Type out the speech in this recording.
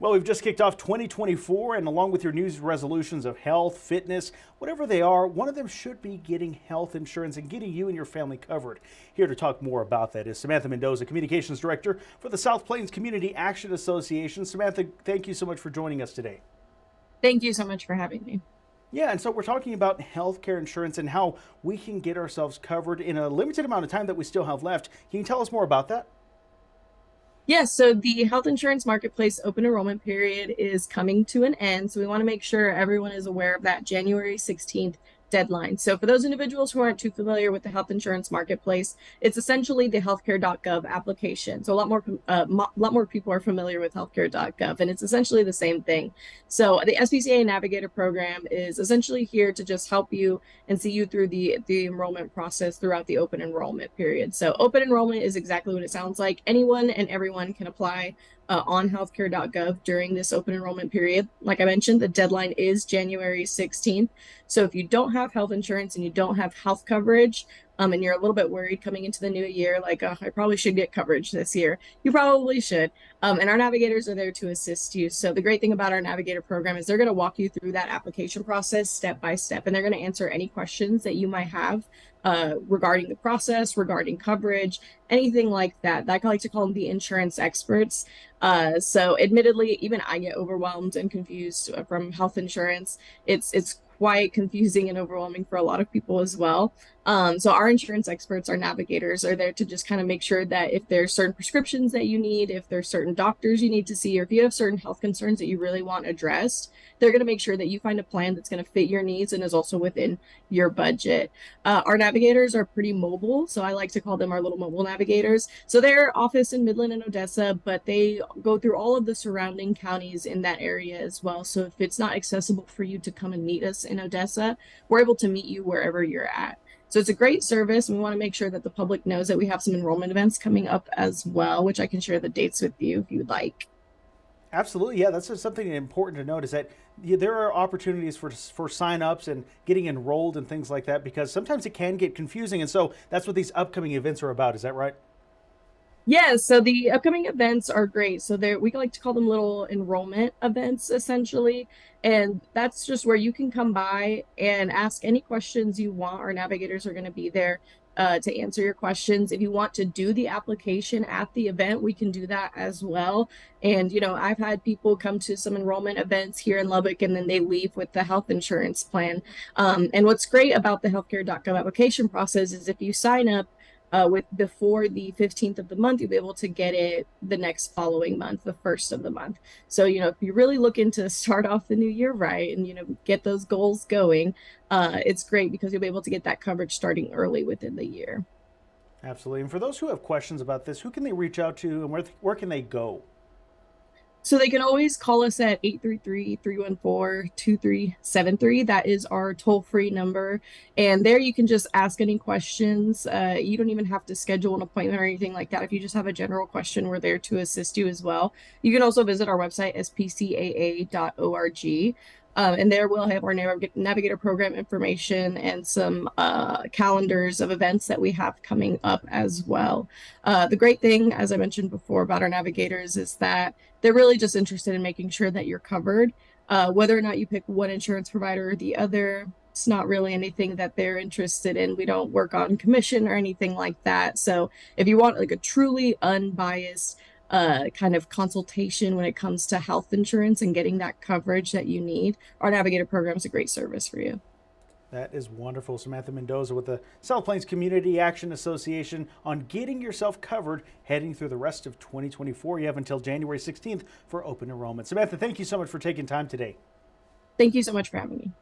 Well, we've just kicked off 2024, and along with your New Year's resolutions of health, fitness, whatever they are, one of them should be getting health insurance and getting you and your family covered. Here to talk more about that is Samantha Mendoza, Communications Director for the South Plains Community Action Association. Samantha, thank you so much for joining us today. Thank you so much for having me. Yeah, and so we're talking about healthcare insurance and how we can get ourselves covered in a limited amount of time that we still have left. Can you tell us more about that? Yes, so the health insurance marketplace open enrollment period is coming to an end. So we want to make sure everyone is aware of that January 16th deadline. So for those individuals who aren't too familiar with the health insurance marketplace, it's essentially the healthcare.gov application. So lot more people are familiar with healthcare.gov, and it's essentially the same thing. So the SPCA Navigator program is essentially here to just help you and see you through the enrollment process throughout the open enrollment period. So open enrollment is exactly what it sounds like. Anyone and everyone can apply on healthcare.gov during this open enrollment period. Like I mentioned, the deadline is January 16th. So if you don't have health insurance and you don't have health coverage, and you're a little bit worried coming into the new year, like, I probably should get coverage this year, you probably should. And our navigators are there to assist you. So the great thing about our navigator program is they're going to walk you through that application process step by step, and they're going to answer any questions that you might have regarding the process, regarding coverage, anything like that. I like to call them the insurance experts. So admittedly, even I get overwhelmed and confused from health insurance. It's quite confusing and overwhelming for a lot of people as well. So our insurance experts, our navigators, are there to just kind of make sure that if there's certain prescriptions that you need, if there's certain doctors you need to see, or if you have certain health concerns that you really want addressed, they're going to make sure that you find a plan that's going to fit your needs and is also within your budget. Our navigators are pretty mobile, so I like to call them our little mobile navigators. So their office in Midland and Odessa, but they go through all of the surrounding counties in that area as well. So if it's not accessible for you to come and meet us in Odessa, we're able to meet you wherever you're at. So it's a great service. And we want to make sure that the public knows that we have some enrollment events coming up as well, which I can share the dates with you if you'd like. Absolutely, yeah. That's just something important to note is that there are opportunities for sign-ups and getting enrolled and things like that because sometimes it can get confusing, and so that's what these upcoming events are about. Is that right? Yeah, so the upcoming events are great. So there we like to call them little enrollment events essentially. And that's just where you can come by and ask any questions you want. Our navigators are going to be there to answer your questions. If you want to do the application at the event, we can do that as well. And, I've had people come to some enrollment events here in Lubbock and then they leave with the health insurance plan. And what's great about the healthcare.gov application process is if you sign up, with before the 15th of the month, you'll be able to get it the next following month, the first of the month. So, if you're really looking to start off the new year right and, get those goals going, it's great because you'll be able to get that coverage starting early within the year. Absolutely. And for those who have questions about this, who can they reach out to and where can they go? So they can always call us at 833-314-2373. That is our toll-free number. And there you can just ask any questions. You don't even have to schedule an appointment or anything like that. If you just have a general question, we're there to assist you as well. You can also visit our website, spcaa.org. And there we'll have our navigator program information and some calendars of events that we have coming up as well. The great thing, as I mentioned before, about our navigators is that they're really just interested in making sure that you're covered. Whether or not you pick one insurance provider or the other, it's not really anything that they're interested in. We don't work on commission or anything like that. So if you want like a truly unbiased kind of consultation when it comes to health insurance and getting that coverage that you need, our Navigator program is a great service for you. That is wonderful. Samantha Mendoza with the South Plains Community Action Association on getting yourself covered heading through the rest of 2024. You have until January 16th for open enrollment. Samantha, thank you so much for taking time today. Thank you so much for having me.